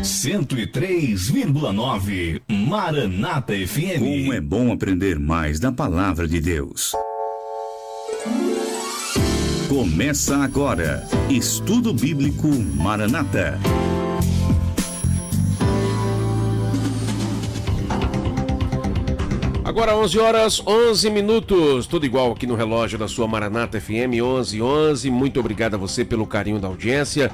103,9 Maranata FM. Como é bom aprender mais da palavra de Deus. Começa agora, Estudo Bíblico Maranata. Agora 11 horas, 11 minutos, tudo igual aqui no relógio da sua Maranata FM, 11:11. Muito obrigado a você pelo carinho da audiência.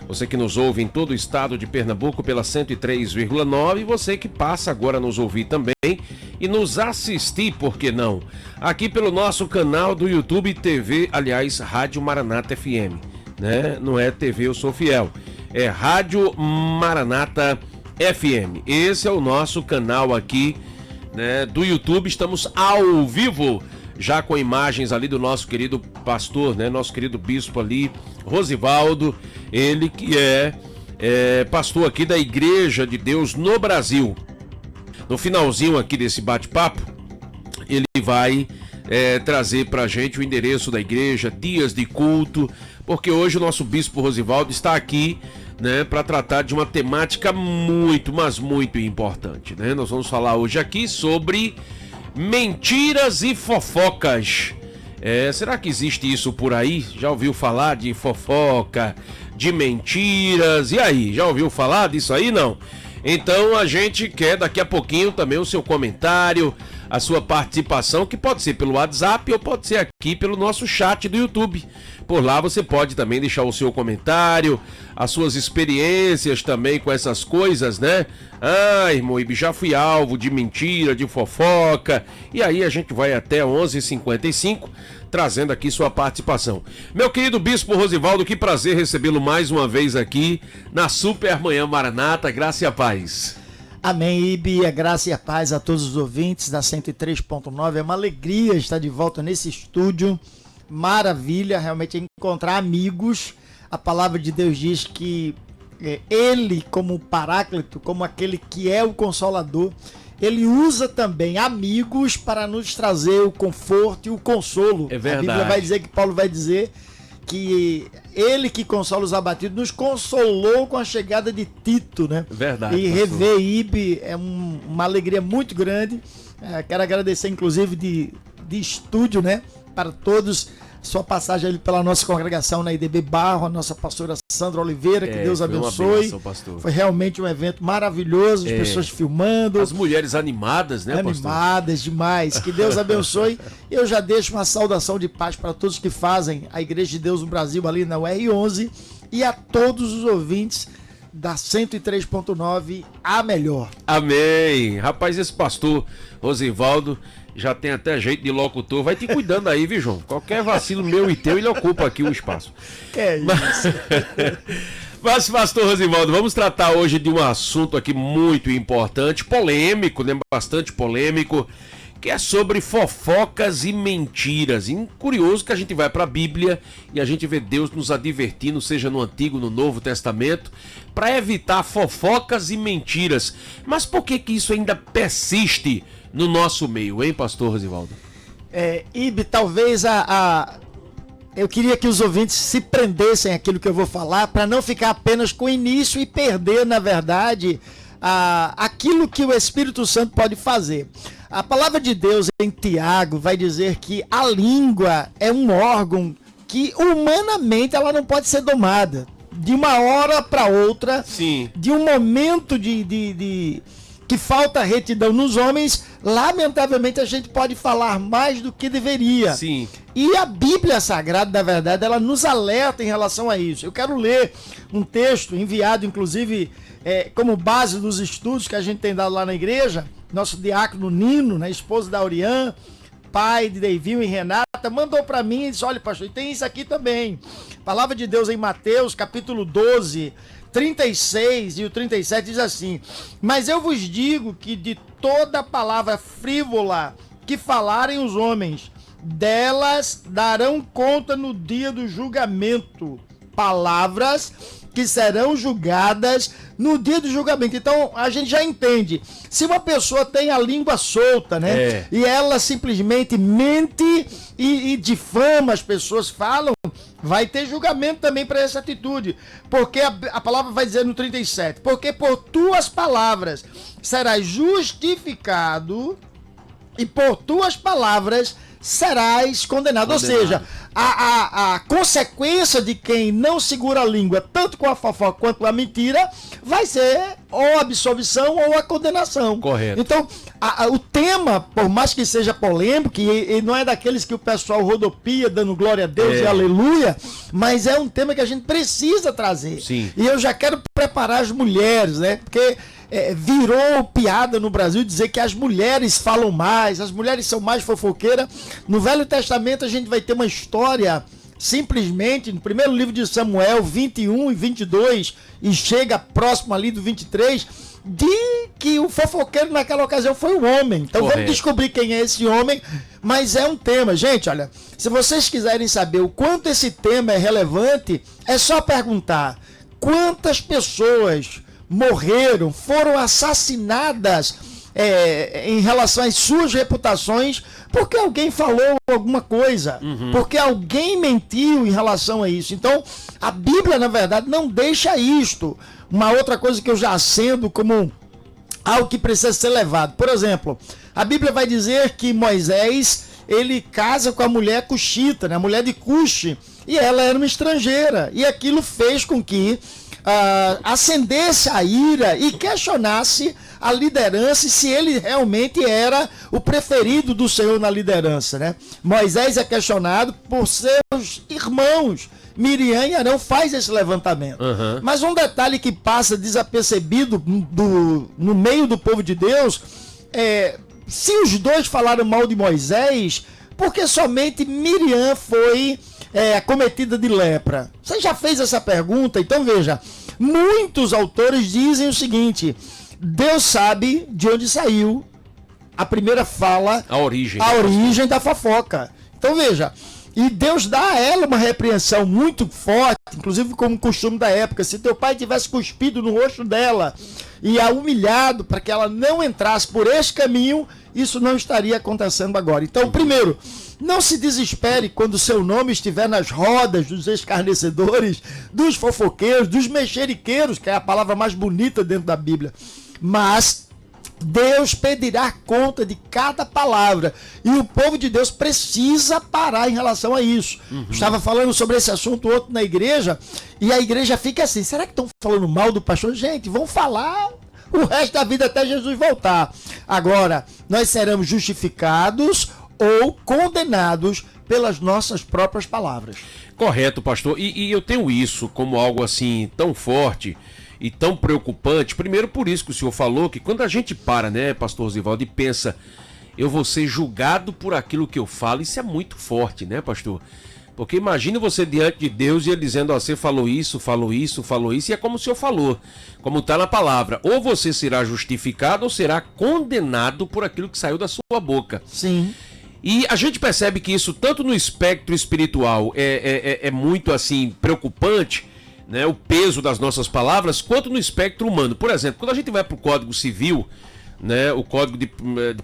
Você que nos ouve em todo o estado de Pernambuco pela 103,9, e você que passa agora a nos ouvir também e nos assistir, por que não? Aqui pelo nosso canal do YouTube TV, aliás, Rádio Maranata FM, né? Não é TV Eu Sou Fiel, é Rádio Maranata FM. Esse é o nosso canal aqui, né, do YouTube. Estamos ao vivo, já com imagens ali do nosso querido pastor, né, nosso querido bispo ali, Rosivaldo, ele que é pastor aqui da Igreja de Deus no Brasil. No finalzinho aqui desse bate-papo, ele vai trazer pra gente o endereço da igreja, dias de culto, porque hoje o nosso bispo Rosivaldo está aqui, né, para tratar de uma temática muito, mas muito importante, né? Nós vamos falar hoje aqui sobre mentiras e fofocas. Será que existe isso por aí? Já ouviu falar de fofoca, de mentiras? E aí, já ouviu falar disso aí? Não? Então a gente quer daqui a pouquinho também o seu comentário, a sua participação, que pode ser pelo WhatsApp ou pode ser aqui pelo nosso chat do YouTube. Por lá você pode também deixar o seu comentário, as suas experiências também com essas coisas, né? Ah, irmão Ibe, já fui alvo de mentira, de fofoca. E aí a gente vai até 11h55, trazendo aqui sua participação. Meu querido bispo Rosivaldo, que prazer recebê-lo mais uma vez aqui na Super Manhã Maranata. Graça e a paz. Amém, Ibe, a graça e a paz a todos os ouvintes da 103.9. É uma alegria estar de volta nesse estúdio. Maravilha, realmente encontrar amigos. A palavra de Deus diz que ele, como paráclito, como aquele que é o consolador, ele usa também amigos para nos trazer o conforto e o consolo. É verdade. A Bíblia vai dizer, que Paulo vai dizer, que ele que consola os abatidos nos consolou com a chegada de Tito, né? Verdade. E rever Ibe é uma alegria muito grande. Quero agradecer, inclusive, de estúdio, né, para todos, sua passagem ali pela nossa congregação na IDB Barro, a nossa pastora Sandra Oliveira, que Deus abençoe. Bênção, pastor. Foi realmente um evento maravilhoso, as pessoas filmando. As mulheres animadas, né, pastor? Animadas demais, que Deus abençoe. Eu já deixo uma saudação de paz para todos que fazem a Igreja de Deus no Brasil, ali na UR11, e a todos os ouvintes da 103.9, a melhor. Amém. Rapaz, esse pastor Rosivaldo já tem até jeito de locutor. Vai te cuidando aí, viu, João? Qualquer vacilo meu e teu, ele ocupa aqui o espaço. É isso. Mas, pastor Rosivaldo, vamos tratar hoje de um assunto aqui muito importante, polêmico, né? Bastante polêmico, que é sobre fofocas e mentiras. E curioso que a gente vai para a Bíblia e a gente vê Deus nos advertindo, seja no Antigo, no Novo Testamento, para evitar fofocas e mentiras. Mas por que isso ainda persiste no nosso meio, hein, pastor Rosivaldo? Ibe, talvez eu queria que os ouvintes se prendessem àquilo que eu vou falar, para não ficar apenas com o início e perder, na verdade, aquilo que o Espírito Santo pode fazer. A palavra de Deus em Tiago vai dizer que a língua é um órgão que humanamente ela não pode ser domada. De uma hora para outra, sim, de um momento que falta retidão nos homens, lamentavelmente a gente pode falar mais do que deveria. Sim. E a Bíblia Sagrada, na verdade, ela nos alerta em relação a isso. Eu quero ler um texto enviado, inclusive, como base dos estudos que a gente tem dado lá na igreja. Nosso diácono Nino, né, esposo da Aurian, pai de Deivinho e Renata, mandou para mim e disse: olha, pastor, tem isso aqui também. Palavra de Deus em Mateus, capítulo 12, 36 e o 37 diz assim: mas eu vos digo que de toda palavra frívola que falarem os homens, delas darão conta no dia do julgamento. Palavras que serão julgadas no dia do julgamento. Então a gente já entende, se uma pessoa tem a língua solta, né, e ela simplesmente mente e difama, as pessoas falam, Vai ter julgamento também para essa atitude. Porque a palavra vai dizer no 37, porque por tuas palavras serás justificado e por tuas palavras serás condenado. Ou seja, a consequência de quem não segura a língua, tanto com a fofoca quanto com a mentira, vai ser ou a absolvição ou a condenação. Correto. Então, o tema, por mais que seja polêmico, e não é daqueles que o pessoal rodopia dando glória a Deus e aleluia, mas é um tema que a gente precisa trazer. Sim. E eu já quero preparar as mulheres, né? Porque virou piada no Brasil dizer que as mulheres falam mais, as mulheres são mais fofoqueiras. No Velho Testamento a gente vai ter uma história, simplesmente, no primeiro livro de Samuel, 21 e 22, e chega próximo ali do 23, de que o fofoqueiro naquela ocasião foi o homem. Então vamos descobrir quem é esse homem, mas é um tema. Gente, olha, se vocês quiserem saber o quanto esse tema é relevante, é só perguntar quantas pessoas morreram, foram assassinadas em relação às suas reputações, porque alguém falou alguma coisa, porque alguém mentiu em relação a isso. Então, a Bíblia, na verdade, não deixa isto. Uma outra coisa que eu já acendo como algo que precisa ser levado. Por exemplo, a Bíblia vai dizer que Moisés, ele casa com a mulher cuxita, né? A mulher de Cuxi, e ela era uma estrangeira, e aquilo fez com que acendesse a ira e questionasse a liderança e se ele realmente era o preferido do Senhor na liderança, né? Moisés é questionado por seus irmãos. Miriam e Arão faz esse levantamento. Mas um detalhe que passa desapercebido no meio do povo de Deus se os dois falaram mal de Moisés, porque somente Miriam foi acometida de lepra. Você já fez essa pergunta? Então veja, muitos autores dizem o seguinte: Deus sabe de onde saiu a primeira fala, a origem da fofoca. Então veja, e Deus dá a ela uma repreensão muito forte, inclusive como costume da época. Se teu pai tivesse cuspido no rosto dela e a humilhado para que ela não entrasse por esse caminho, isso não estaria acontecendo agora. Então, primeiro, não se desespere quando seu nome estiver nas rodas dos escarnecedores, dos fofoqueiros, dos mexeriqueiros, que é a palavra mais bonita dentro da Bíblia. Mas Deus pedirá conta de cada palavra e o povo de Deus precisa parar em relação a isso. Estava falando sobre esse assunto outro na igreja e a igreja fica assim: será que estão falando mal do pastor? Gente, vão falar o resto da vida até Jesus voltar. Agora, nós seremos justificados ou condenados pelas nossas próprias palavras. Correto, pastor. E eu tenho isso como algo assim tão forte e tão preocupante. Primeiro, por isso que o senhor falou, que quando a gente para, né, pastor Rosivaldo, e pensa, eu vou ser julgado por aquilo que eu falo, isso é muito forte, né, pastor? Porque imagine você diante de Deus e ele dizendo, ó, você falou isso, e é como o senhor falou, como está na palavra, ou você será justificado ou será condenado por aquilo que saiu da sua boca. Sim. E a gente percebe que isso, tanto no espectro espiritual, é muito assim preocupante, né, o peso das nossas palavras, quanto no espectro humano. Por exemplo, quando a gente vai para o Código Civil, né, o Código de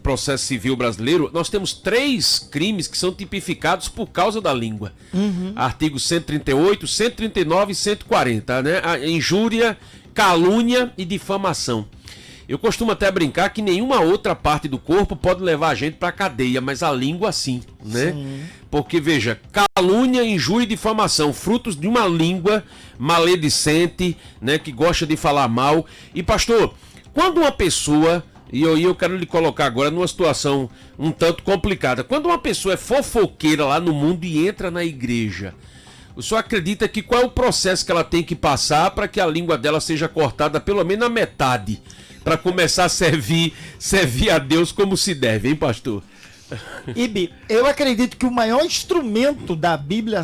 Processo Civil Brasileiro, nós temos 3 crimes que são tipificados por causa da língua. Artigos 138, 139 e 140, né? A injúria, calúnia e difamação. Eu costumo até brincar que nenhuma outra parte do corpo pode levar a gente para a cadeia, mas a língua sim, né? Sim. Porque, veja, calúnia, injúria e difamação, frutos de uma língua maledicente, né, que gosta de falar mal. E, pastor, quando uma pessoa, e eu quero lhe colocar agora numa situação um tanto complicada, quando uma pessoa é fofoqueira lá no mundo e entra na igreja, o senhor acredita que qual é o processo que ela tem que passar para que a língua dela seja cortada pelo menos na metade, para começar a servir a Deus como se deve, hein, pastor? Ibi, eu acredito que o maior instrumento da Bíblia,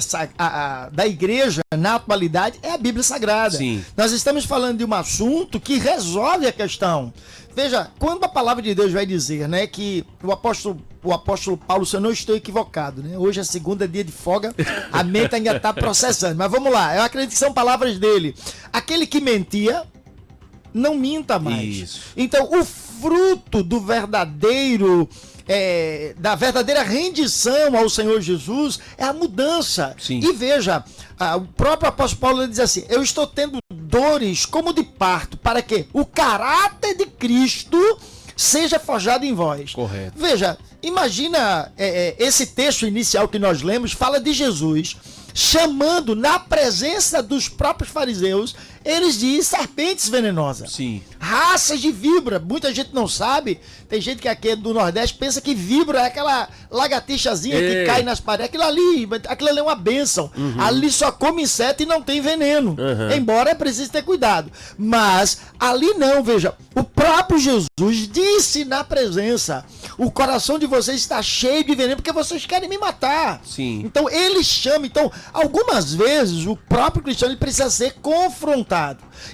da igreja na atualidade, é a Bíblia Sagrada. Sim. Nós estamos falando de um assunto que resolve a questão. Veja, quando a palavra de Deus vai dizer, né, que o apóstolo Paulo, se eu não estou equivocado, né, hoje é segunda, dia de folga, a mente ainda está processando, mas vamos lá, eu acredito que são palavras dele. Aquele que mentia, não minta mais. Isso. Então, o fruto do verdadeiro da verdadeira rendição ao Senhor Jesus é a mudança. Sim. E veja, o próprio apóstolo Paulo diz assim: eu estou tendo dores como de parto, para que o caráter de Cristo seja forjado em vós. Correto. Veja, imagina esse texto inicial que nós lemos, fala de Jesus chamando na presença dos próprios fariseus eles de serpentes venenosas. Sim. Raças de víbora. Muita gente não sabe. Tem gente que aqui do Nordeste pensa que víbora é aquela lagartixazinha que cai nas paredes. Aquilo ali é uma bênção. Ali só come inseto e não tem veneno. Embora é preciso ter cuidado. Mas ali não, veja. O próprio Jesus disse na presença: o coração de vocês está cheio de veneno porque vocês querem me matar. Sim. Então ele chama. Então, algumas vezes o próprio cristão ele precisa ser confrontado.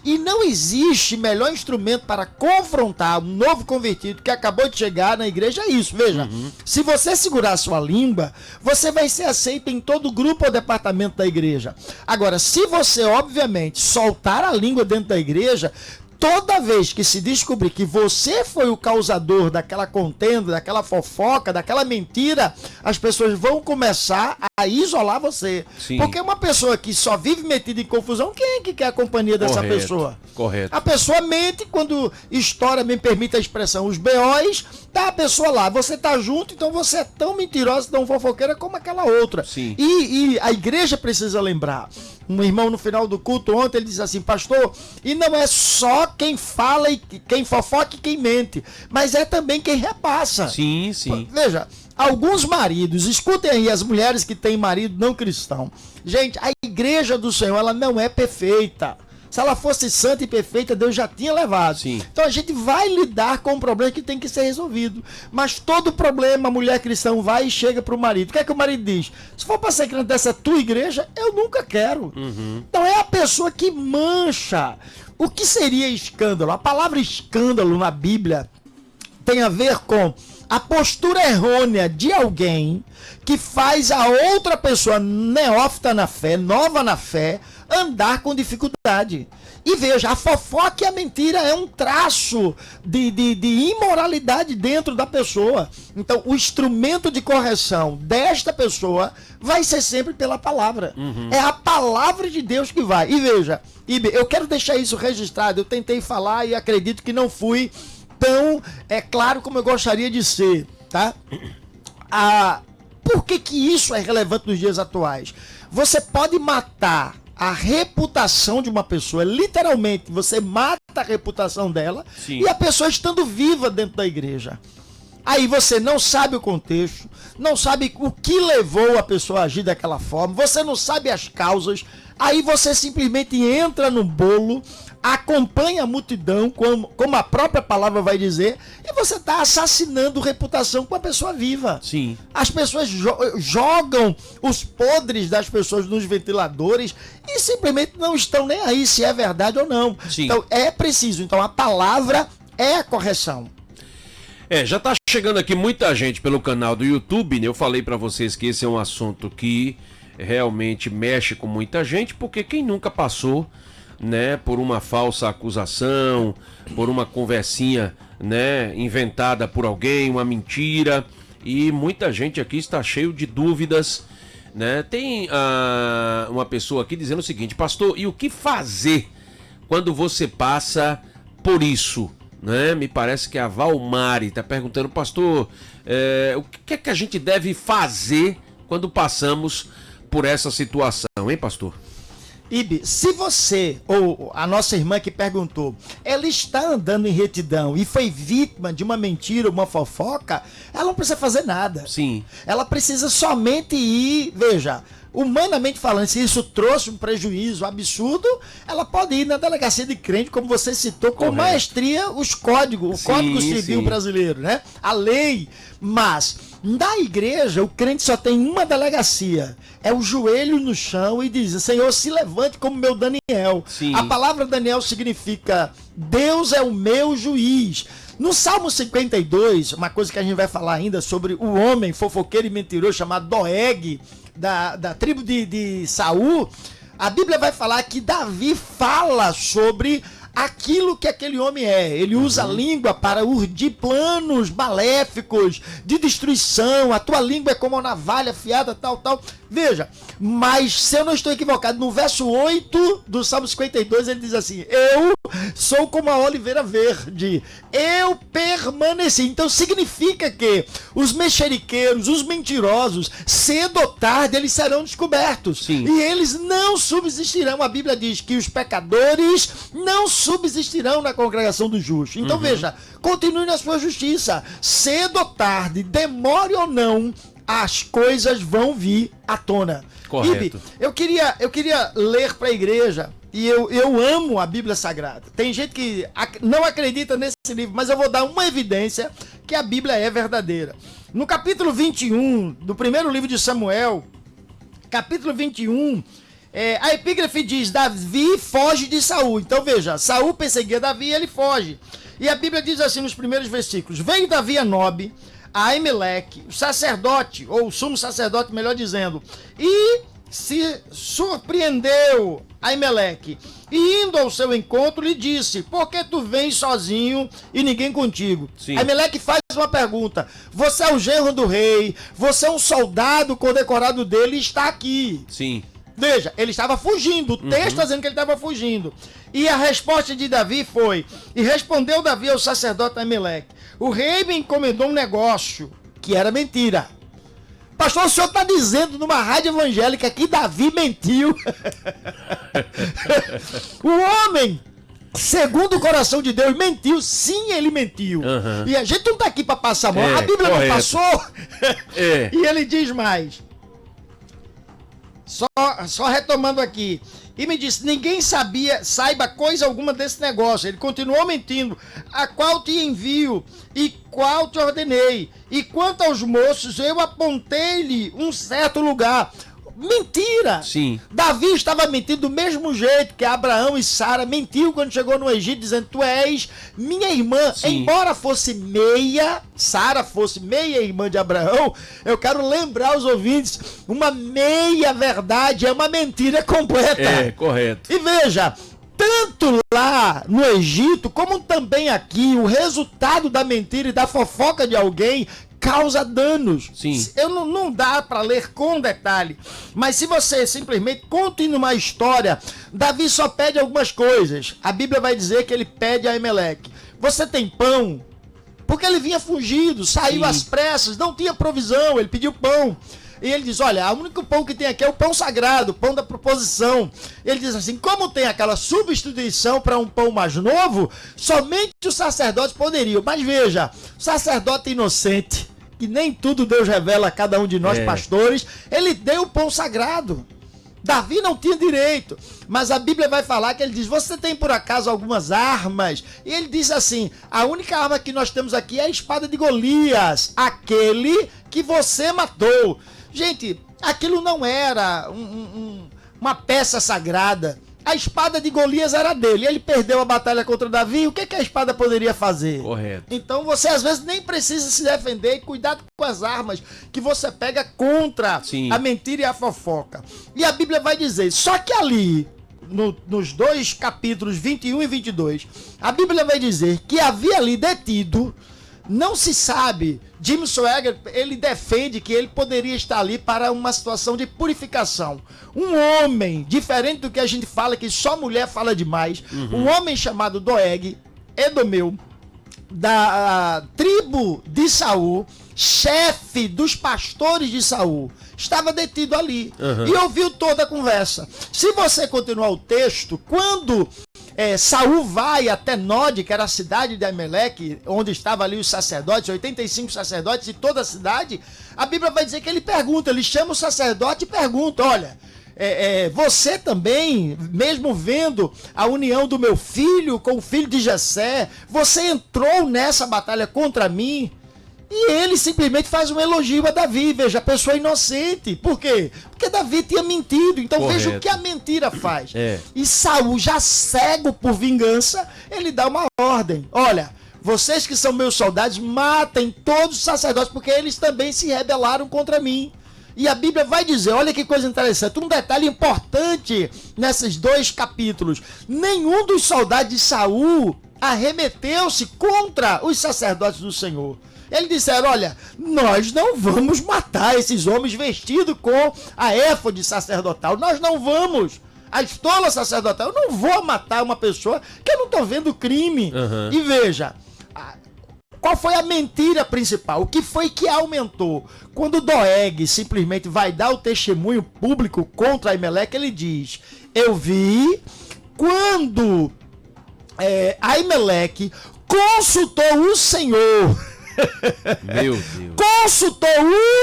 E não existe melhor instrumento para confrontar um novo convertido que acabou de chegar na igreja, é isso. Veja, se você segurar a sua língua, você vai ser aceito em todo grupo ou departamento da igreja. Agora, se você, obviamente, soltar a língua dentro da igreja, toda vez que se descobrir que você foi o causador daquela contenda, daquela fofoca, daquela mentira, as pessoas vão começar a isolar você. Sim. Porque uma pessoa que só vive metida em confusão, quem é que quer a companhia dessa pessoa? Correto. A pessoa mente quando estoura, me permite a expressão, os BOs, tá a pessoa lá, você tá junto, então você é tão mentirosa, tão fofoqueira como aquela outra. Sim. E a igreja precisa lembrar. Um irmão no final do culto ontem, ele disse assim: pastor, e não é só quem fala e quem fofoca e quem mente, mas é também quem repassa. Sim, sim. Veja, alguns maridos, escutem aí as mulheres que têm marido não cristão. Gente, a igreja do Senhor, ela não é perfeita. Se ela fosse santa e perfeita, Deus já tinha levado. Sim. Então a gente vai lidar com um problema que tem que ser resolvido. Mas todo problema, a mulher cristã vai e chega para o marido. O que é que o marido diz? Se for para ser crente dessa tua igreja, eu nunca quero. Então é a pessoa que mancha. O que seria escândalo? A palavra escândalo na Bíblia tem a ver com a postura errônea de alguém que faz a outra pessoa neófita na fé, nova na fé, andar com dificuldade. E veja, a fofoca e a mentira é um traço de imoralidade dentro da pessoa. Então, o instrumento de correção desta pessoa vai ser sempre pela palavra. É a palavra de Deus que vai. E veja, eu quero deixar isso registrado. Eu tentei falar e acredito que não fui tão claro como eu gostaria de ser, tá? Por que isso é relevante nos dias atuais? Você pode matar a reputação de uma pessoa, literalmente, você mata a reputação dela. Sim. E a pessoa estando viva dentro da igreja. Aí você não sabe o contexto, não sabe o que levou a pessoa a agir daquela forma, você não sabe as causas, aí você simplesmente entra no bolo, acompanha a multidão, como a própria palavra vai dizer, e você está assassinando reputação com a pessoa viva. Sim. As pessoas jogam os podres das pessoas nos ventiladores e simplesmente não estão nem aí se é verdade ou não. Sim. Então é preciso. Então a palavra é a correção. Já tá chegando aqui muita gente pelo canal do YouTube, né? Eu falei pra vocês que esse é um assunto que realmente mexe com muita gente, porque quem nunca passou, né, por uma falsa acusação, por uma conversinha, né, inventada por alguém, uma mentira, e muita gente aqui está cheio de dúvidas, né? Tem uma pessoa aqui dizendo o seguinte: pastor, e o que fazer quando você passa por isso? Né? Me parece que a Valmari está perguntando: pastor, o que é que a gente deve fazer quando passamos por essa situação, hein, pastor? Ibe, se você, ou a nossa irmã que perguntou, ela está andando em retidão e foi vítima de uma mentira, uma fofoca, ela não precisa fazer nada. Sim. Ela precisa somente ir, veja, humanamente falando, se isso trouxe um prejuízo absurdo, ela pode ir na delegacia de crente, como você citou, com maestria o Código Civil brasileiro, né? A lei. Mas na igreja o crente só tem uma delegacia, é o joelho no chão e diz: Senhor, se levante como meu Daniel. Sim. A palavra Daniel significa Deus é o meu juiz. No Salmo 52, uma coisa que a gente vai falar ainda sobre o homem fofoqueiro e mentiroso chamado Doeg, da tribo de Saul, a Bíblia vai falar que Davi fala sobre aquilo que aquele homem é. Ele usa a língua para urdir planos maléficos de destruição. A tua língua é como uma navalha afiada, tal. Veja, mas se eu não estou equivocado, no verso 8 do Salmo 52, ele diz assim: eu sou como a oliveira verde, eu permaneci. Então significa que os mexeriqueiros, os mentirosos, cedo ou tarde eles serão descobertos. Sim. E eles não subsistirão. A Bíblia diz que os pecadores não subsistirão na congregação dos justos. Então veja, continue na sua justiça. Cedo ou tarde, demore ou não, as coisas vão vir à tona. Correto. Ibe, eu queria ler para a igreja, e eu amo a Bíblia Sagrada. Tem gente que não acredita nesse livro, mas eu vou dar uma evidência que a Bíblia é verdadeira. No capítulo 21 do primeiro livro de Samuel, capítulo 21, a epígrafe diz: Davi foge de Saul. Então veja, Saul perseguia Davi e ele foge. E a Bíblia diz assim nos primeiros versículos: veio Davi a Nobe, a Aimeleque, o sacerdote, ou o sumo sacerdote, melhor dizendo, e se surpreendeu Aimeleque, e indo ao seu encontro lhe disse: por que tu vens sozinho e ninguém contigo? Aimeleque faz uma pergunta: você é o genro do rei, você é um soldado condecorado dele e está aqui. Sim. Veja, ele estava fugindo, o texto está dizendo que ele estava fugindo. E a resposta de Davi foi: e respondeu Davi ao sacerdote Aimeleque: o rei me encomendou um negócio que era mentira. Pastor, o senhor está dizendo numa rádio evangélica que Davi mentiu. O homem, segundo o coração de Deus, mentiu. Sim, ele mentiu. E a gente não está aqui para passar a mão. A Bíblia correto. não passou. E ele diz mais. Só retomando aqui. E me disse: ninguém saiba coisa alguma desse negócio. Ele continuou mentindo: a qual te envio e qual te ordenei. E quanto aos moços, eu apontei-lhe um certo lugar. Mentira! Sim. Davi estava mentindo do mesmo jeito que Abraão e Sara mentiu quando chegou no Egito, dizendo: tu és minha irmã. Sim. Embora fosse Sara fosse meia irmã de Abraão, eu quero lembrar aos ouvintes: uma meia verdade é uma mentira completa. É, correto. E veja, tanto lá no Egito, como também aqui, o resultado da mentira e da fofoca de alguém causa danos. Sim. Não dá para ler com detalhe, mas se você simplesmente continuar a história, Davi só pede algumas coisas. A Bíblia vai dizer que ele pede a Aimeleque: você tem pão? Porque ele vinha fugido, saiu às pressas, não tinha provisão, ele pediu pão. E ele diz: olha, o único pão que tem aqui é o pão sagrado, o pão da proposição. Ele diz assim: como tem aquela substituição para um pão mais novo, somente os sacerdotes poderiam. Mas veja, o sacerdote inocente, que nem tudo Deus revela a cada um de nós pastores, ele deu o pão sagrado. Davi não tinha direito, mas a Bíblia vai falar que ele diz: você tem por acaso algumas armas? E ele diz assim: a única arma que nós temos aqui é a espada de Golias, aquele que você matou. Gente, aquilo não era uma peça sagrada. A espada de Golias era dele. Ele perdeu a batalha contra Davi. O que a espada poderia fazer? Correto. Então você às vezes nem precisa se defender. E cuidado com as armas que você pega contra a mentira e a fofoca. E a Bíblia vai dizer: só que ali, nos dois capítulos 21 e 22, a Bíblia vai dizer que havia ali detido. Não se sabe. Jim Swagger, ele defende que ele poderia estar ali para uma situação de purificação. Um homem, diferente do que a gente fala, que só mulher fala demais, um homem chamado Doeg, Edomeu, da tribo de Saul, chefe dos pastores de Saul, estava detido ali e ouviu toda a conversa. Se você continuar o texto, quando Saul vai até Nod, que era a cidade de Aimeleque, onde estavam ali os sacerdotes, 85 sacerdotes e toda a cidade, a Bíblia vai dizer que ele pergunta, ele chama o sacerdote e pergunta: olha, você também, mesmo vendo a união do meu filho com o filho de Jessé, você entrou nessa batalha contra mim? E ele simplesmente faz um elogio a Davi. Veja, a pessoa inocente. Por quê? Porque Davi tinha mentido. Então veja o que a mentira faz. E Saul, já cego por vingança, ele dá uma ordem: olha, vocês que são meus soldados, matem todos os sacerdotes, porque eles também se rebelaram contra mim. E a Bíblia vai dizer, olha que coisa interessante, um detalhe importante nesses 2 capítulos. Nenhum dos soldados de Saul arremeteu-se contra os sacerdotes do Senhor. Eles disseram, olha, nós não vamos matar esses homens vestidos com a éfode sacerdotal. Nós não vamos. A estola sacerdotal, eu não vou matar uma pessoa que eu não estou vendo crime. E veja, qual foi a mentira principal? O que foi que aumentou? Quando Doeg simplesmente vai dar o testemunho público contra Aimeleque, ele diz, eu vi quando Aimeleque consultou o Senhor. Meu Deus. Consultou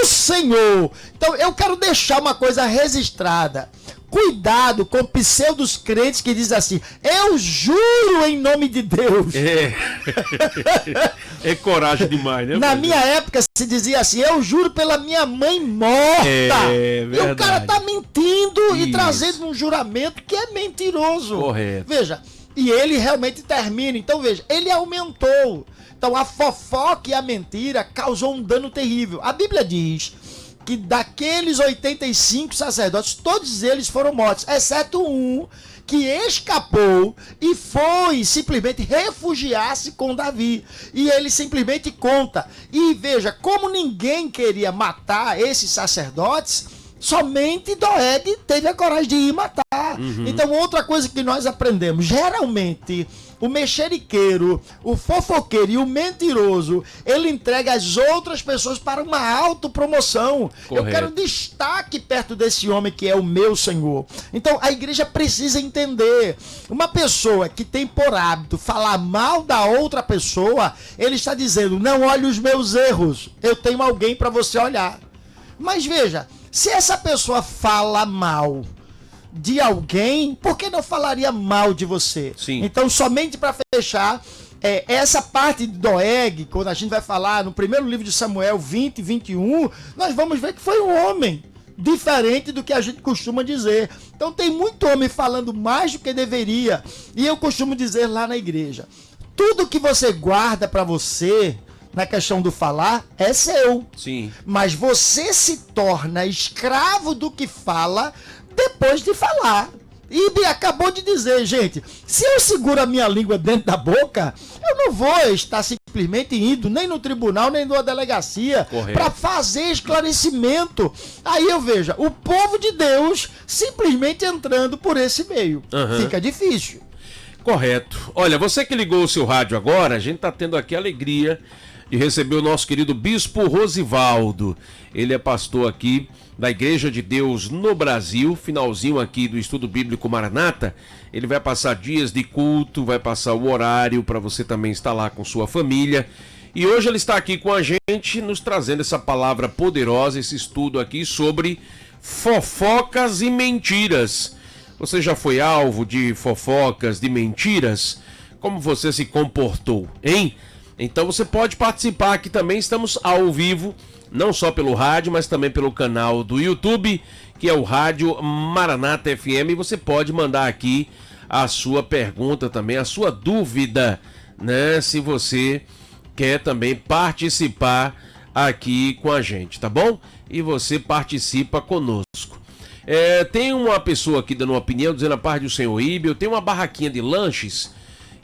o Senhor. Então eu quero deixar uma coisa registrada. Cuidado com pseudos crentes que dizem assim, eu juro em nome de Deus. É coragem demais, né? Na minha época se dizia assim, eu juro pela minha mãe morta. É verdade. E o cara tá mentindo e trazendo um juramento que é mentiroso. Correto. Veja, e ele realmente termina. Então veja, ele aumentou. Então a fofoca e a mentira causou um dano terrível. A Bíblia diz que daqueles 85 sacerdotes, todos eles foram mortos, exceto um que escapou e foi simplesmente refugiar-se com Davi. E ele simplesmente conta. E veja, como ninguém queria matar esses sacerdotes, somente Doeg teve a coragem de ir matar. Então, outra coisa que nós aprendemos, geralmente, o mexeriqueiro, o fofoqueiro e o mentiroso, ele entrega as outras pessoas para uma autopromoção. Correto. Eu quero destaque perto desse homem que é o meu Senhor. Então, a igreja precisa entender, uma pessoa que tem por hábito falar mal da outra pessoa, ele está dizendo, não olhe os meus erros, eu tenho alguém para você olhar. Mas veja, se essa pessoa fala mal de alguém, por que não falaria mal de você? Sim. Então, somente para fechar, essa parte de Doeg, quando a gente vai falar no primeiro livro de Samuel 20 e 21, nós vamos ver que foi um homem diferente do que a gente costuma dizer. Então tem muito homem falando mais do que deveria. E eu costumo dizer lá na igreja, tudo que você guarda para você, na questão do falar, é seu. Sim. Mas você se torna escravo do que fala depois de falar. E Ibe acabou de dizer, gente, se eu seguro a minha língua dentro da boca, eu não vou estar simplesmente indo nem no tribunal, nem numa delegacia para fazer esclarecimento. Aí eu vejo o povo de Deus simplesmente entrando por esse meio. Fica difícil. Correto. Olha, você que ligou o seu rádio agora, a gente está tendo aqui a alegria de receber o nosso querido Bispo Rosivaldo. Ele é pastor aqui da Igreja de Deus no Brasil, finalzinho aqui do Estudo Bíblico Maranata. Ele vai passar dias de culto, vai passar o horário para você também estar lá com sua família. E hoje ele está aqui com a gente, nos trazendo essa palavra poderosa, esse estudo aqui sobre fofocas e mentiras. Você já foi alvo de fofocas, de mentiras? Como você se comportou, hein? Então você pode participar aqui também, estamos ao vivo, não só pelo rádio, mas também pelo canal do YouTube, que é o Rádio Maranata FM. Você pode mandar aqui a sua pergunta também, a sua dúvida, né? Se você quer também participar aqui com a gente, tá bom? E você participa conosco. Tem uma pessoa aqui dando uma opinião, dizendo a paz do Senhor Ibe, eu tenho uma barraquinha de lanches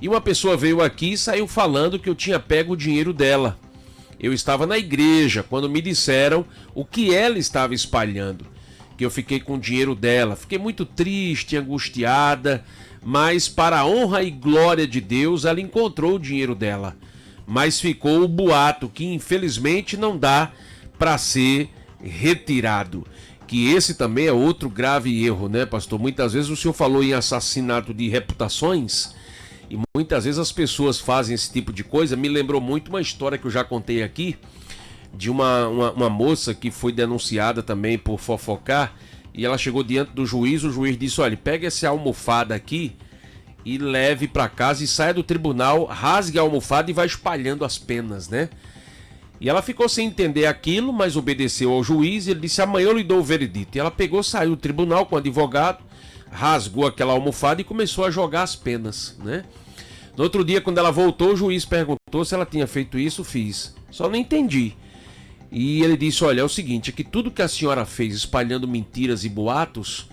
e uma pessoa veio aqui e saiu falando que eu tinha pego o dinheiro dela. Eu estava na igreja quando me disseram o que ela estava espalhando, que eu fiquei com o dinheiro dela. Fiquei muito triste, angustiada, mas para a honra e glória de Deus, ela encontrou o dinheiro dela. Mas ficou o boato que infelizmente não dá para ser retirado. Que esse também é outro grave erro, né, pastor? Muitas vezes o senhor falou em assassinato de reputações e muitas vezes as pessoas fazem esse tipo de coisa. Me lembrou muito uma história que eu já contei aqui de uma moça que foi denunciada também por fofocar e ela chegou diante do juiz. O juiz disse, olha, pega essa almofada aqui e leve para casa e saia do tribunal, rasgue a almofada e vai espalhando as penas, né? E ela ficou sem entender aquilo, mas obedeceu ao juiz e ele disse, amanhã eu lhe dou o veredito. E ela pegou, saiu do tribunal com o advogado, rasgou aquela almofada e começou a jogar as penas, né? No outro dia, quando ela voltou, o juiz perguntou se ela tinha feito isso. Fiz. Só não entendi. E ele disse, olha, é o seguinte, é que tudo que a senhora fez espalhando mentiras e boatos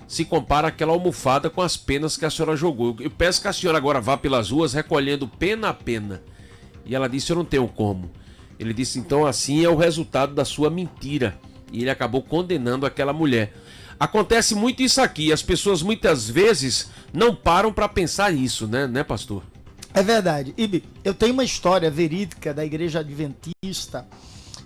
se compara àquela almofada com as penas que a senhora jogou. Eu peço que a senhora agora vá pelas ruas recolhendo pena a pena. E ela disse, eu não tenho como. Ele disse, então assim é o resultado da sua mentira. E ele acabou condenando aquela mulher. Acontece muito isso aqui, as pessoas muitas vezes não param para pensar nisso, né, pastor? É verdade. Ibi, eu tenho uma história verídica da Igreja Adventista,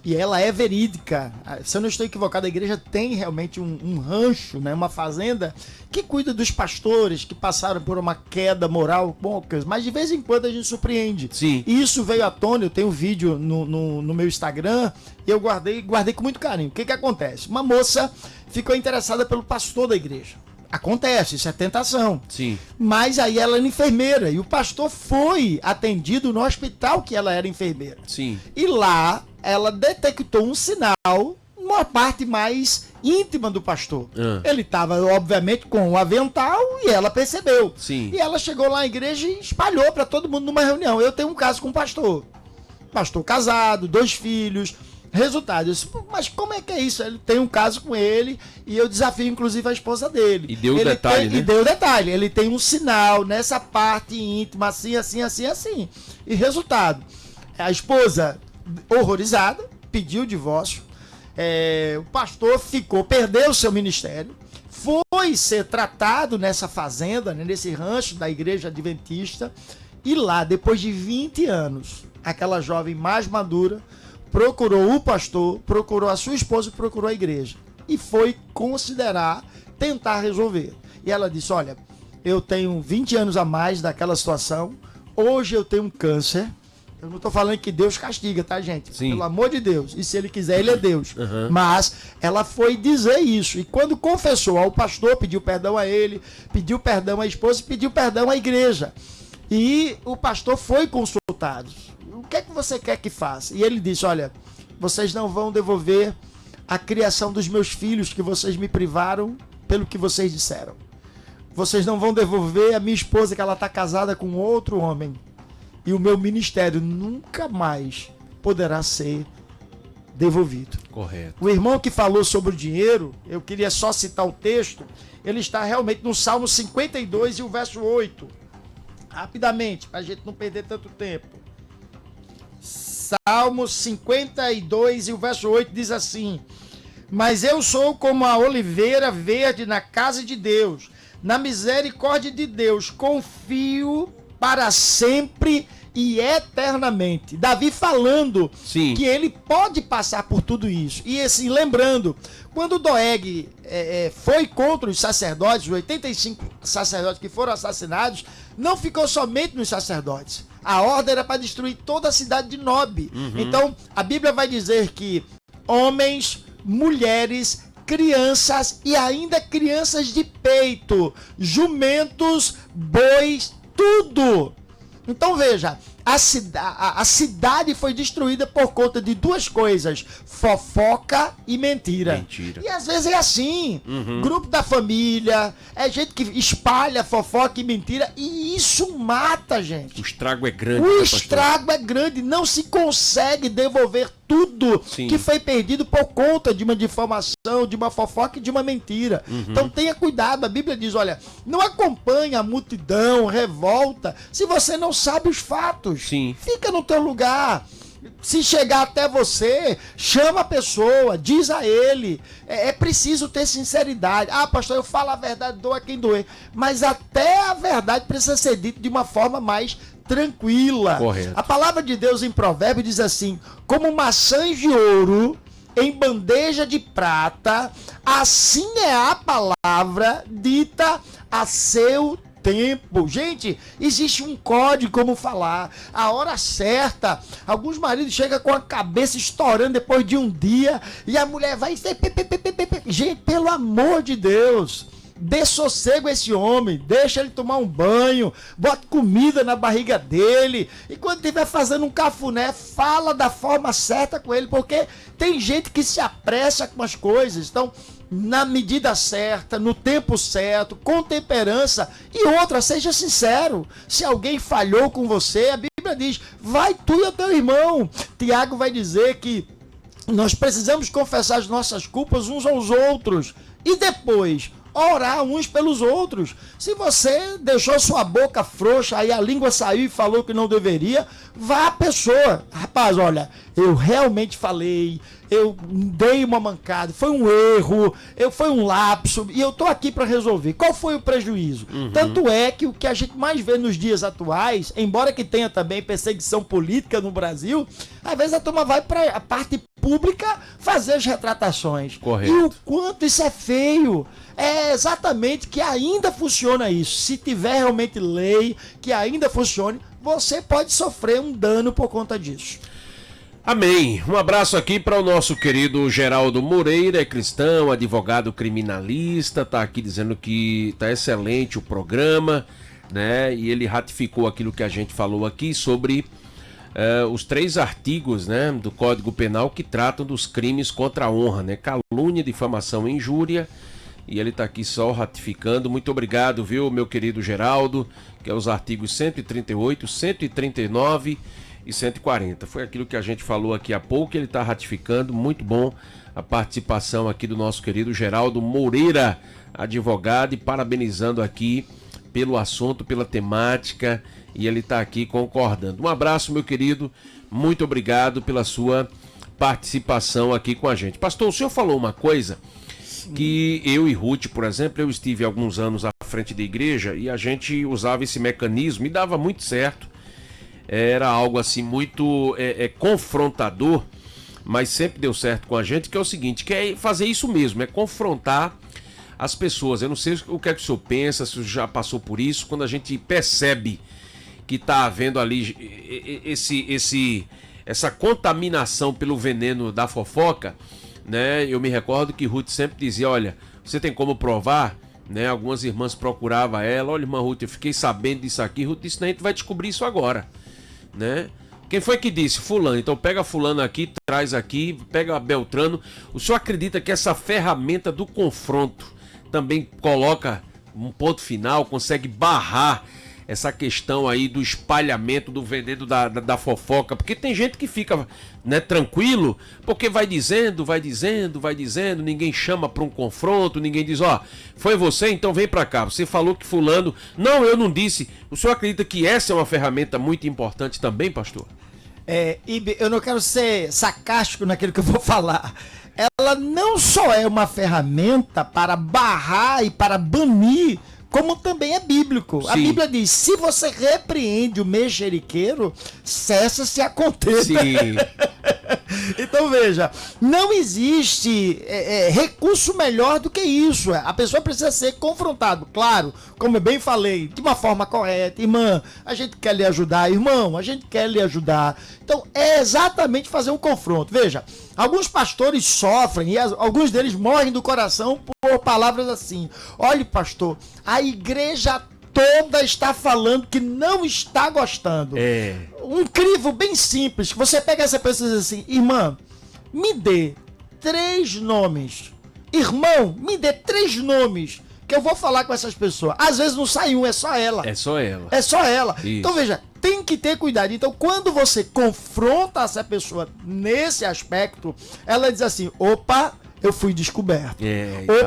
e ela é verídica. Se eu não estou equivocado, a igreja tem realmente um rancho, né, uma fazenda, que cuida dos pastores que passaram por uma queda moral, bom, mas de vez em quando a gente surpreende. Sim. E isso veio à tona, eu tenho um vídeo no meu Instagram, e eu guardei com muito carinho. O que acontece? Uma moça ficou interessada pelo pastor da igreja. Acontece, isso é tentação. Sim. Mas aí ela era enfermeira, e o pastor foi atendido no hospital que ela era enfermeira. Sim. E lá ela detectou um sinal numa parte mais íntima do pastor. Ele estava, obviamente, com o avental e ela percebeu. Sim. E ela chegou lá na igreja e espalhou para todo mundo numa reunião. Eu tenho um caso com um pastor. Pastor casado, 2 filhos. Resultado, eu disse, mas como é que é isso? Ele tem um caso com ele e eu desafio inclusive a esposa dele. E deu o detalhe, né? E deu o detalhe. Ele tem um sinal nessa parte íntima, assim, assim, assim, assim. E resultado, a esposa, horrorizada, pediu o divórcio. O pastor perdeu o seu ministério, foi ser tratado nessa fazenda, né, nesse rancho da igreja adventista. E lá, depois de 20 anos, aquela jovem mais madura procurou o pastor, procurou a sua esposa e procurou a igreja. E foi tentar resolver. E ela disse, olha, eu tenho 20 anos a mais daquela situação, hoje eu tenho um câncer. Eu não estou falando que Deus castiga, tá, gente? Sim. Pelo amor de Deus. E se ele quiser, ele é Deus. Mas ela foi dizer isso. E quando confessou ao pastor, pediu perdão a ele, pediu perdão à esposa e pediu perdão à igreja. E o pastor foi consultado. O que é que você quer que faça? E ele disse, olha, vocês não vão devolver a criação dos meus filhos que vocês me privaram pelo que vocês disseram. Vocês não vão devolver a minha esposa que ela está casada com outro homem. E o meu ministério nunca mais poderá ser devolvido. Correto. O irmão que falou sobre o dinheiro, eu queria só citar o texto, ele está realmente no Salmo 52 e o verso 8. Rapidamente, para a gente não perder tanto tempo. Salmo 52 e o verso 8 diz assim: mas eu sou como a oliveira verde na casa de Deus, na misericórdia de Deus, confio para sempre e eternamente. Davi falando Sim. que ele pode passar por tudo isso. E assim, lembrando, quando Doeg foi contra os sacerdotes, os 85 sacerdotes que foram assassinados, não ficou somente nos sacerdotes. A ordem era para destruir toda a cidade de Nob. Então, a Bíblia vai dizer que homens, mulheres, crianças e ainda crianças de peito, jumentos, bois, tudo. Então veja, a cidade foi destruída por conta de 2 coisas: fofoca e mentira. E às vezes é assim, grupo da família, é gente que espalha fofoca e mentira, e isso mata, gente. O estrago é grande. O estrago é grande, não se consegue devolver tudo que foi perdido por conta de uma difamação, de uma fofoca e de uma mentira. Então tenha cuidado, a Bíblia diz, olha, não acompanhe a multidão, revolta, se você não sabe os fatos. Sim. Fica no teu lugar. Se chegar até você, chama a pessoa, diz a ele. É preciso ter sinceridade. Ah, pastor, eu falo a verdade, doa quem doer. Mas até a verdade precisa ser dita de uma forma mais tranquila. Correto. A palavra de Deus em Provérbios diz assim: como maçãs de ouro em bandeja de prata, assim é a palavra dita a seu tempo. Gente, existe um código como falar, a hora certa. Alguns maridos chegam com a cabeça estourando depois de um dia e a mulher vai... Gente, pelo amor de Deus, dê sossego a esse homem, deixa ele tomar um banho, bota comida na barriga dele, e quando estiver fazendo um cafuné, fala da forma certa com ele, porque tem gente que se apressa com as coisas. Então, na medida certa, no tempo certo, com temperança. E outra, seja sincero. Se alguém falhou com você, a Bíblia diz, vai tu e o teu irmão. Tiago vai dizer que Nós precisamos confessar as nossas culpas uns aos outros e depois orar uns pelos outros. Se você deixou sua boca frouxa, aí a língua saiu e falou que não deveria, vá à pessoa. Rapaz, olha, eu realmente falei, eu dei uma mancada, foi um erro, foi um lapso e eu tô aqui para resolver. Qual foi o prejuízo? Tanto é que o que a gente mais vê nos dias atuais, embora que tenha também perseguição política no Brasil, às vezes a turma vai para a parte pública fazer as retratações. Correto. E o quanto isso é feio. É exatamente que ainda funciona isso. Se tiver realmente lei que ainda funcione, você pode sofrer um dano por conta disso. Amém. Um abraço aqui para o nosso querido Geraldo Moreira, é cristão, advogado criminalista, tá aqui dizendo que tá excelente o programa, né? E ele ratificou aquilo que a gente falou aqui sobre os 3 artigos, né, do Código Penal que tratam dos crimes contra a honra, né? Calúnia, difamação e injúria. E ele está aqui só ratificando. Muito obrigado, viu, meu querido Geraldo, que é os artigos 138, 139 e 140. Foi aquilo que a gente falou aqui há pouco, ele está ratificando. Muito bom a participação aqui do nosso querido Geraldo Moreira, advogado, e parabenizando aqui pelo assunto, pela temática, e ele está aqui concordando. Um abraço, meu querido, muito obrigado pela sua participação aqui com a gente. Pastor, o senhor falou uma coisa que eu e Ruth, por exemplo, eu estive alguns anos à frente da igreja e a gente usava esse mecanismo e dava muito certo. Era algo assim muito confrontador, mas sempre deu certo com a gente, que é o seguinte, que é fazer isso mesmo, é confrontar as pessoas. Eu não sei o que é que o senhor pensa, se o senhor já passou por isso, quando a gente percebe que está havendo ali essa contaminação pelo veneno da fofoca, né? Eu me recordo que Ruth sempre dizia, olha, você tem como provar? Né? Algumas irmãs procuravam ela, olha, irmã Ruth, eu fiquei sabendo disso aqui. Ruth disse, não, a gente vai descobrir isso agora, né? Quem foi que disse? Fulano. Então pega fulano aqui, traz aqui, pega Beltrano. O senhor acredita que essa ferramenta do confronto também coloca um ponto final, consegue barrar essa questão aí do espalhamento do veneno da fofoca? Porque tem gente que fica, né, tranquilo, porque vai dizendo, ninguém chama para um confronto, ninguém diz, ó, foi você, então vem para cá, você falou que fulano... Não, eu não disse. O senhor acredita que essa é uma ferramenta muito importante também, pastor? Ibe, eu não quero ser sarcástico naquilo que eu vou falar. Ela não só é uma ferramenta para barrar e para banir, como também é bíblico. Sim. A Bíblia diz, se você repreende o mexeriqueiro, cessa-se a contenda. Sim. Então veja, não existe recurso melhor do que isso. A pessoa precisa ser confrontada, claro, como eu bem falei, de uma forma correta. Irmã, a gente quer lhe ajudar. Irmão, a gente quer lhe ajudar. Então é exatamente fazer um confronto. Veja, alguns pastores sofrem e alguns deles morrem do coração por palavras assim, olha, pastor, a igreja toda está falando que não está gostando. Um crivo bem simples, que você pega essa pessoa e diz assim, irmã, me dê 3 nomes. Irmão, me dê 3 nomes que eu vou falar com essas pessoas. Às vezes não sai um, é só ela. É só ela. É só ela. Isso. Então veja, tem que ter cuidado. Então quando você confronta essa pessoa nesse aspecto, ela diz assim, opa, eu fui descoberto.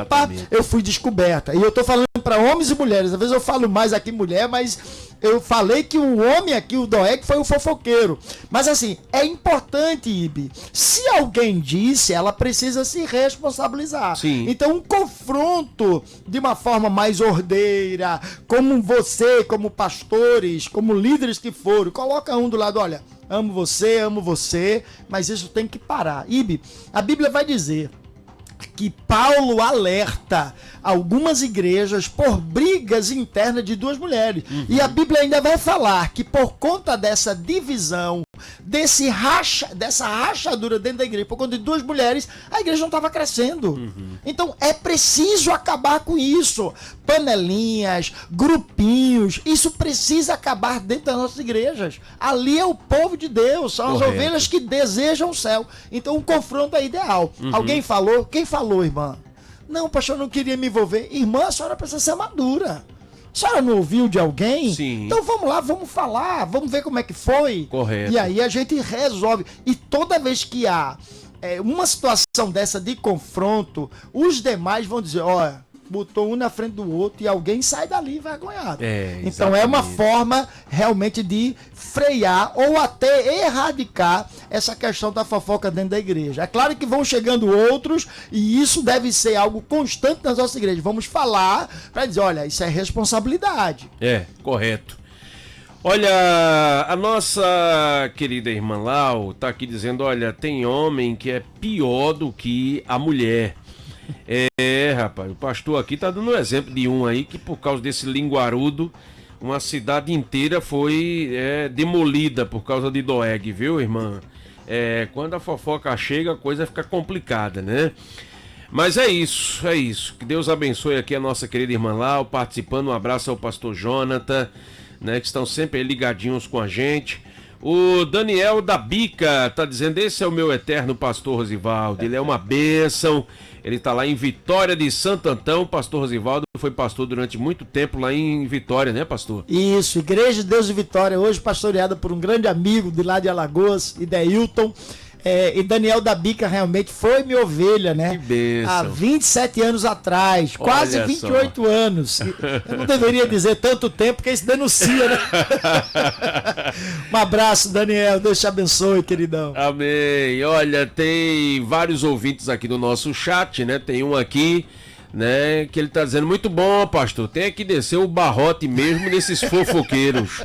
Opa, eu fui descoberta. E eu tô falando para homens e mulheres. Às vezes eu falo mais aqui mulher, mas eu falei que o homem aqui, o Doeg, foi o fofoqueiro. Mas assim, é importante, Ibe. Se alguém disse, ela precisa se responsabilizar. Sim. Então um confronto de uma forma mais ordeira, como você, como pastores, como líderes que foram, coloca um do lado, olha, amo você, mas isso tem que parar. Ibe, a Bíblia vai dizer que Paulo alerta algumas igrejas por brigas internas de 2 mulheres. E a Bíblia ainda vai falar que por conta dessa divisão, dessa rachadura dentro da igreja, por conta de 2 mulheres, a igreja não estava crescendo. Então é preciso acabar com isso. Panelinhas, grupinhos, isso precisa acabar dentro das nossas igrejas. Ali é o povo de Deus, são as ovelhas que desejam o céu. Então o confronto é ideal. Alguém falou? Quem falou, irmã? Não, pastor, eu não queria me envolver. Irmã, a senhora precisa ser madura. A senhora não ouviu de alguém? Sim. Então vamos lá, vamos falar, vamos ver como é que foi. Correto. E aí a gente resolve. E toda vez que há uma situação dessa de confronto, os demais vão dizer, olha, botou um na frente do outro e alguém sai dali envergonhado. Então é uma forma realmente de frear ou até erradicar essa questão da fofoca dentro da igreja. É claro que vão chegando outros e isso deve ser algo constante nas nossas igrejas. Vamos falar para dizer, olha, isso é responsabilidade. Correto. Olha, a nossa querida irmã Lau tá aqui dizendo, olha, tem homem que é pior do que a mulher. Rapaz, o pastor aqui tá dando um exemplo de um aí que por causa desse linguarudo, uma cidade inteira foi demolida por causa de Doeg, viu, irmã? Quando a fofoca chega, a coisa fica complicada, né? Mas é isso. Que Deus abençoe aqui a nossa querida irmã Lau, participando. Um abraço ao pastor Jonathan, né, que estão sempre aí ligadinhos com a gente. O Daniel da Bica tá dizendo, esse é o meu eterno pastor Rosivaldo, ele é uma bênção, ele tá lá em Vitória de Santo Antão. Pastor Rosivaldo foi pastor durante muito tempo lá em Vitória, né, pastor? Isso, Igreja de Deus de Vitória, hoje pastoreada por um grande amigo de lá de Alagoas, Ideilton. E Daniel da Bica realmente foi minha ovelha, né? Que bênção. Há 27 anos atrás, quase 28 anos. Eu não deveria dizer tanto tempo, porque isso denuncia, né? Um abraço, Daniel. Deus te abençoe, queridão. Amém. Olha, tem vários ouvintes aqui no nosso chat, né? Tem um aqui, né, que ele tá dizendo, muito bom, pastor, tem que descer o barrote mesmo nesses fofoqueiros.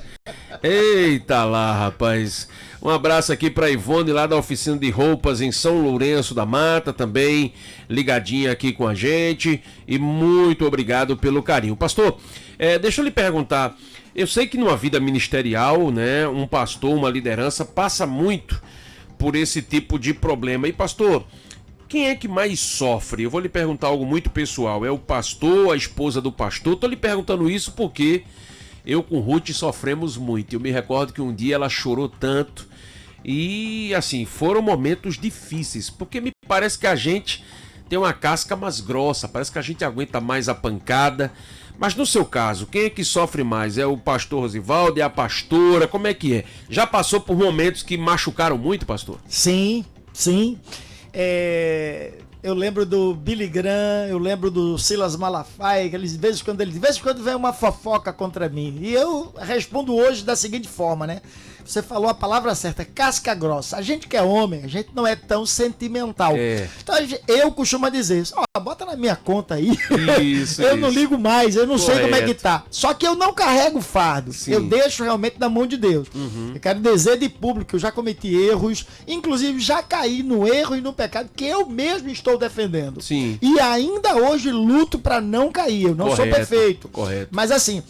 Eita lá, rapaz. Um abraço aqui para Ivone lá da oficina de roupas em São Lourenço da Mata, também ligadinha aqui com a gente, e muito obrigado pelo carinho. Pastor, deixa eu lhe perguntar, eu sei que numa vida ministerial, né, um pastor, uma liderança passa muito por esse tipo de problema. E pastor, quem é que mais sofre? Eu vou lhe perguntar algo muito pessoal, é o pastor, a esposa do pastor? Tô lhe perguntando isso porque eu com Ruth sofremos muito. Eu me recordo que um dia ela chorou tanto. E assim, foram momentos difíceis. Porque me parece que a gente tem uma casca mais grossa. Parece que a gente aguenta mais a pancada. Mas no seu caso, quem é que sofre mais? É o pastor Rosivaldo? É a pastora? Como é que é? Já passou por momentos que machucaram muito, pastor? Sim. Eu lembro do Billy Graham, eu lembro do Silas Malafaia, que eles, de vez em quando vem uma fofoca contra mim. E eu respondo hoje da seguinte forma, né? Você falou a palavra certa, casca grossa. A gente que é homem, a gente não é tão sentimental. Então eu costumo dizer, bota na minha conta aí. Eu não ligo mais, eu não sei como é que tá. Só que eu não carrego fardo. Sim. Eu deixo realmente na mão de Deus. Eu quero dizer de público que eu já cometi erros, inclusive já caí no erro e no pecado que eu mesmo estou defendendo. Sim. E ainda hoje luto para não cair. Eu não sou perfeito. Correto. Mas assim,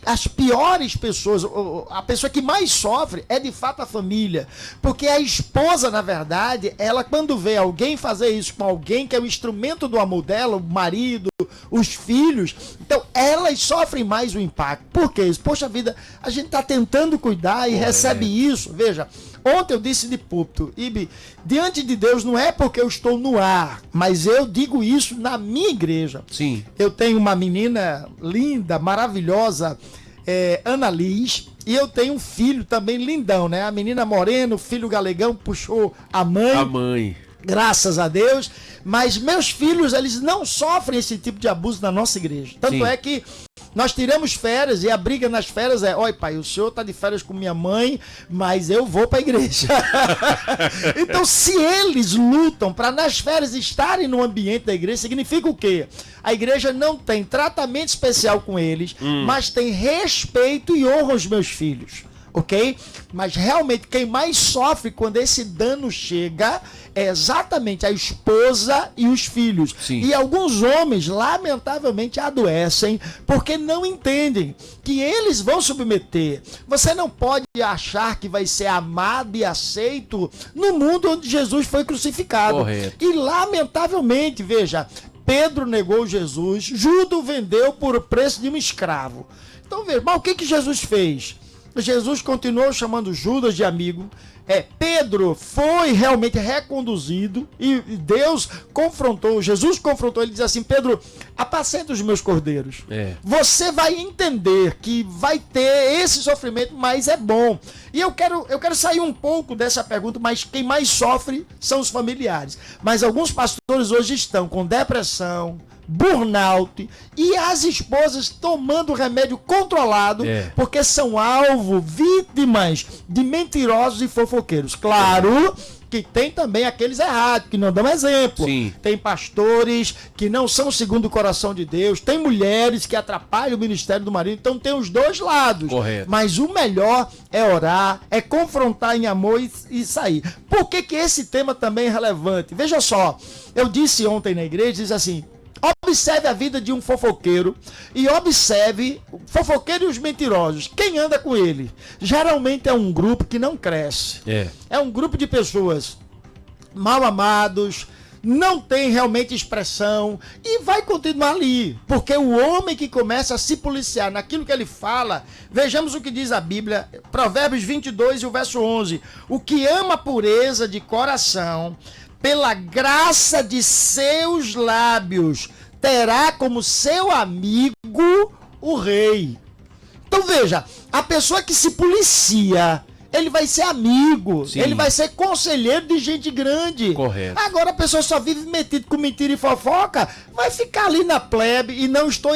as piores pessoas, a pessoa que mais sofre é de fato a família, porque a esposa, na verdade, ela quando vê alguém fazer isso com alguém que é o instrumento do amor dela, o marido, os filhos, então elas sofrem mais o impacto. Por quê? Poxa vida, a gente tá tentando cuidar e recebe isso. Veja, ontem eu disse de púlpito, Ibe, diante de Deus não é porque eu estou no ar, mas eu digo isso na minha igreja. Sim. Eu tenho uma menina linda, maravilhosa, Ana Liz, e eu tenho um filho também lindão, né? A menina morena, o filho galegão puxou a mãe. Graças a Deus. Mas meus filhos, eles não sofrem esse tipo de abuso na nossa igreja. Tanto é que nós tiramos férias e a briga nas férias é, oi pai, o senhor tá de férias com minha mãe, mas eu vou pra igreja. Então se eles lutam para nas férias estarem no ambiente da igreja, significa o quê? A igreja não tem tratamento especial com eles, mas tem respeito e honra aos meus filhos. Ok? Mas realmente quem mais sofre quando esse dano chega é exatamente a esposa e os filhos. Sim. E alguns homens, lamentavelmente, adoecem porque não entendem que eles vão submeter. Você não pode achar que vai ser amado e aceito no mundo onde Jesus foi crucificado. Correto. E lamentavelmente, veja, Pedro negou Jesus, Judas vendeu por preço de um escravo. Então veja, mas o que Jesus fez? Jesus continuou chamando Judas de amigo. Pedro foi realmente reconduzido e Deus confrontou, Jesus confrontou, ele diz assim: Pedro, apacenta os meus cordeiros. Você vai entender que vai ter esse sofrimento, mas é bom. E eu quero sair um pouco dessa pergunta, mas quem mais sofre são os familiares. Mas alguns pastores hoje estão com depressão, burnout, e as esposas tomando remédio controlado, porque são alvo, vítimas de mentirosos e fofoqueiros. Claro que tem também aqueles errados, que não dão exemplo. Sim. Tem pastores que não são segundo o coração de Deus, tem mulheres que atrapalham o ministério do marido, então tem os dois lados. Correto. Mas o melhor é orar, é confrontar em amor e sair. Por que esse tema também é relevante? Veja só, eu disse ontem na igreja, diz assim: observe a vida de um fofoqueiro e observe o fofoqueiro e os mentirosos. Quem anda com ele? Geralmente é um grupo que não cresce. É um grupo de pessoas mal amados, não tem realmente expressão e vai continuar ali. Porque o homem que começa a se policiar naquilo que ele fala, vejamos o que diz a Bíblia, Provérbios 22 e o verso 11. O que ama a pureza de coração, pela graça de seus lábios, terá como seu amigo o rei. Então veja, a pessoa que se policia, ele vai ser amigo, Sim. Ele vai ser conselheiro de gente grande. Correto. Agora a pessoa só vive metido com mentira e fofoca, vai ficar ali na plebe, e não estou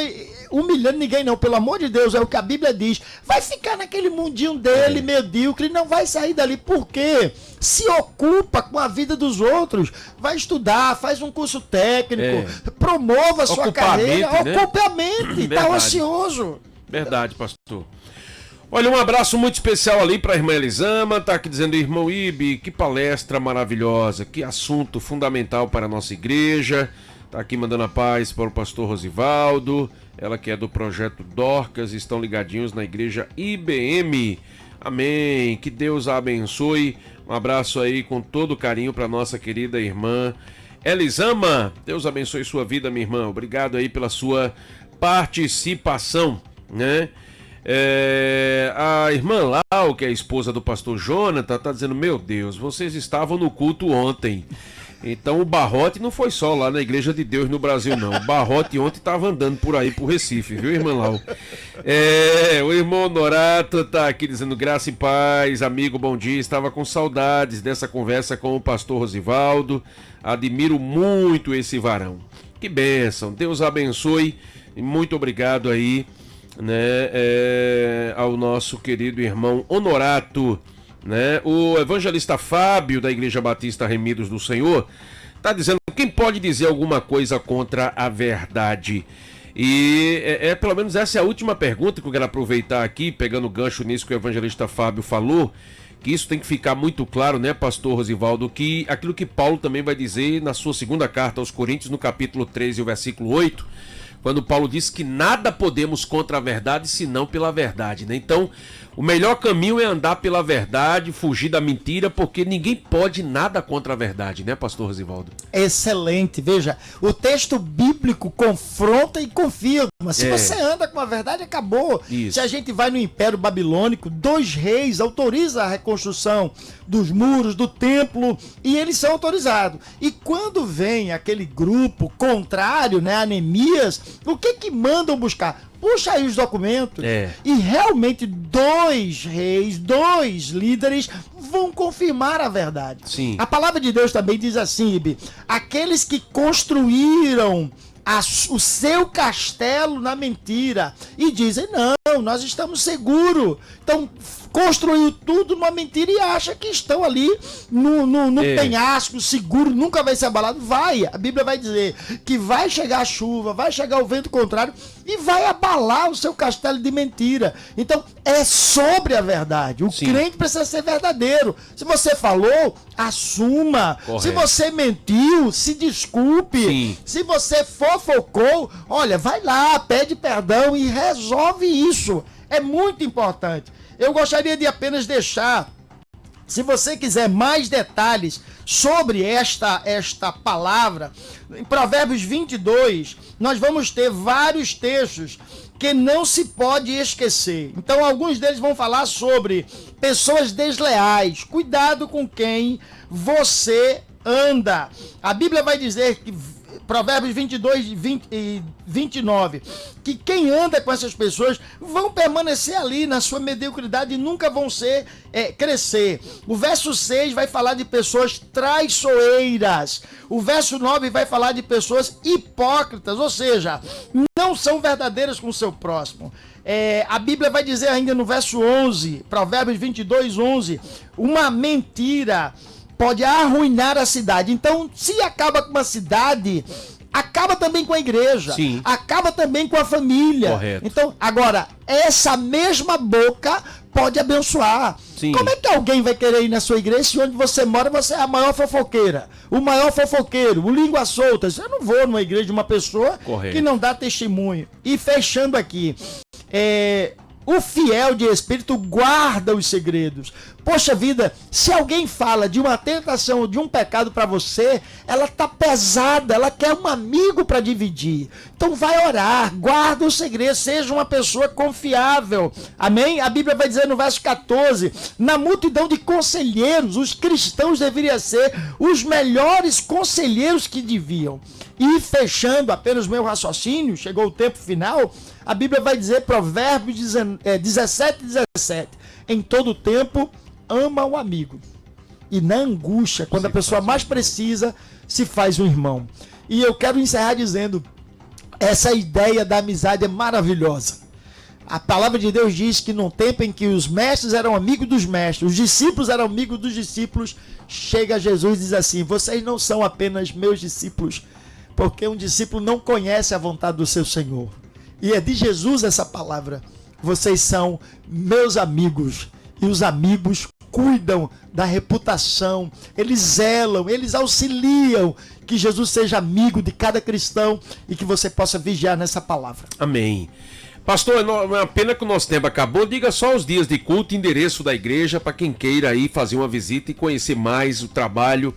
humilhando ninguém não, pelo amor de Deus, é o que a Bíblia diz. Vai ficar naquele mundinho dele, medíocre, não vai sair dali. Por quê? Se ocupa com a vida dos outros, vai estudar, faz um curso técnico, promova a sua carreira, ocupe a mente, tá ocioso. Verdade, pastor. Olha, um abraço muito especial ali para a irmã Elisama, tá aqui dizendo: irmão Ibe, que palestra maravilhosa, que assunto fundamental para a nossa igreja. Tá aqui mandando a paz para o pastor Rosivaldo, ela que é do projeto Dorcas, estão ligadinhos na igreja IBM. Amém, que Deus a abençoe. Um abraço aí com todo carinho para nossa querida irmã Elisama. Deus abençoe sua vida, minha irmã. Obrigado aí pela sua participação, né? A irmã Lau, que é a esposa do pastor Jonathan, tá dizendo: meu Deus, vocês estavam no culto ontem. Então o barrote não foi só lá na Igreja de Deus no Brasil, não. O barrote ontem estava andando por aí pro Recife, viu, irmã Lau? O irmão Norato tá aqui dizendo: graça e paz, amigo, bom dia. Estava com saudades dessa conversa com o pastor Rosivaldo. Admiro muito esse varão. Que bênção, Deus abençoe. E muito obrigado aí, né, ao nosso querido irmão Honorato, né? O evangelista Fábio da Igreja Batista Remidos do Senhor tá dizendo: quem pode dizer alguma coisa contra a verdade? E pelo menos essa é a última pergunta que eu quero aproveitar aqui, pegando gancho nisso que o evangelista Fábio falou, que isso tem que ficar muito claro, né, pastor Rosivaldo, que aquilo que Paulo também vai dizer na sua segunda carta aos Coríntios, no capítulo 13, o versículo 8, quando Paulo diz que nada podemos contra a verdade senão pela verdade, né? Então, o melhor caminho é andar pela verdade, fugir da mentira, porque ninguém pode nada contra a verdade, né, pastor Rosivaldo? Excelente, veja, o texto bíblico confronta e confirma. Se você anda com a verdade, acabou. Isso. Se a gente vai no Império Babilônico, 2 reis autorizam a reconstrução dos muros, do templo, e eles são autorizados. E quando vem aquele grupo contrário, né, Neemias, o que mandam buscar? Puxa aí os documentos e realmente 2 reis, 2 líderes vão confirmar a verdade. Sim. A palavra de Deus também diz assim, Ibe: aqueles que construíram o seu castelo na mentira e dizem: não, nós estamos seguros. Então construiu tudo numa mentira e acha que estão ali no penhasco, seguro, nunca vai ser abalado. A Bíblia vai dizer que vai chegar a chuva, vai chegar o vento contrário e vai abalar o seu castelo de mentira. Então é sobre a verdade. O crente precisa ser verdadeiro. Se você falou, assuma. Correto. Se você mentiu, se desculpe. Sim. Se você fofocou, olha, vai lá, pede perdão e resolve isso. É muito importante. Eu gostaria de apenas deixar, se você quiser mais detalhes sobre esta palavra, em Provérbios 22, nós vamos ter vários textos porque não se pode esquecer. Então, alguns deles vão falar sobre pessoas desleais. Cuidado com quem você anda. A Bíblia vai dizer que Provérbios 22 e 29, que quem anda com essas pessoas vão permanecer ali na sua mediocridade e nunca vão crescer. O verso 6 vai falar de pessoas traiçoeiras. O verso 9 vai falar de pessoas hipócritas, ou seja, não são verdadeiras com o seu próximo. A Bíblia vai dizer ainda no verso 11, Provérbios 22, 11, uma mentira pode arruinar a cidade. Então, se acaba com uma cidade, acaba também com a igreja. Sim. Acaba também com a família. Correto. Então, agora, essa mesma boca pode abençoar. Sim. Como é que alguém vai querer ir na sua igreja se onde você mora você é a maior fofoqueira, o maior fofoqueiro, o língua solta? Eu não vou numa igreja de uma pessoa Correto. que não dá testemunho. E fechando aqui, o fiel de espírito guarda os segredos. Poxa vida, se alguém fala de uma tentação ou de um pecado para você, ela tá pesada, ela quer um amigo para dividir. Então vai orar, guarda o segredo, seja uma pessoa confiável. Amém? A Bíblia vai dizer no verso 14, na multidão de conselheiros, os cristãos deveriam ser os melhores conselheiros que deviam. E fechando apenas meu raciocínio, chegou o tempo final, a Bíblia vai dizer, Provérbios 17, 17, em todo tempo ama o amigo, e na angústia, quando a pessoa mais precisa, se faz um irmão. E eu quero encerrar dizendo, essa ideia da amizade é maravilhosa. A palavra de Deus diz que no tempo em que os mestres eram amigos dos mestres, os discípulos eram amigos dos discípulos, chega Jesus e diz assim, vocês não são apenas meus discípulos, porque um discípulo não conhece a vontade do seu Senhor. E é de Jesus essa palavra. Vocês são meus amigos. E os amigos cuidam da reputação. Eles zelam, eles auxiliam que Jesus seja amigo de cada cristão e que você possa vigiar nessa palavra. Amém. Pastor, é uma pena que o nosso tempo acabou. Diga só os dias de culto, endereço da igreja, para quem queira aí fazer uma visita e conhecer mais o trabalho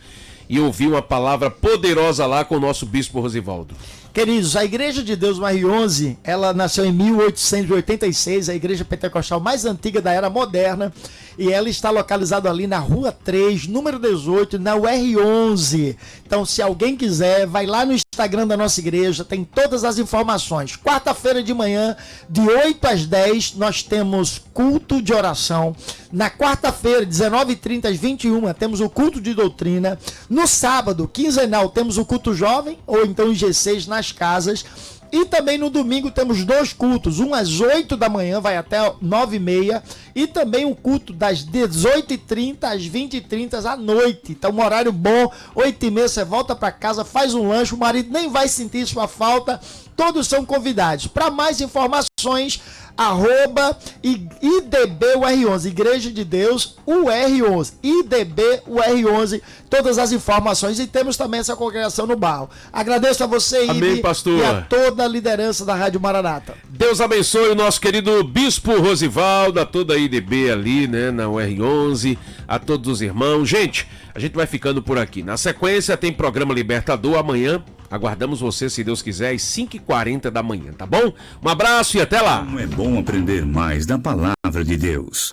e ouvir uma palavra poderosa lá com o nosso Bispo Rosivaldo. Queridos, a Igreja de Deus no R11, ela nasceu em 1886, a igreja pentecostal mais antiga da era moderna, e ela está localizada ali na Rua 3, número 18, na UR11. Então, se alguém quiser, vai lá no Instagram da nossa igreja, tem todas as informações. Quarta-feira de manhã, de 8 às 10, nós temos culto de oração. Na quarta-feira, 19h30 às 21h, temos o culto de doutrina. No sábado, quinzenal, temos o culto jovem, ou então IG6 nas casas. E também no domingo temos dois cultos, um às 8 da manhã, vai até 9h30, e também um culto das 18h30 às 20h30 à noite. Então um horário bom, 8h30 você volta para casa, faz um lanche, o marido nem vai sentir sua falta, todos são convidados. Para mais informações, @IDBUR11, Igreja de Deus UR11, IDBUR11, todas as informações, e temos também essa congregação no Barro. Agradeço a você, Amém, pastor. e a toda a liderança da Rádio Maranata. Deus abençoe o nosso querido Bispo Rosivaldo, a toda a IDB ali, né, na UR11, a todos os irmãos. Gente, a gente vai ficando por aqui. Na sequência tem programa Libertador amanhã. Aguardamos você, se Deus quiser, às 5h40 da manhã, tá bom? Um abraço e até lá! Como é bom aprender mais da palavra de Deus.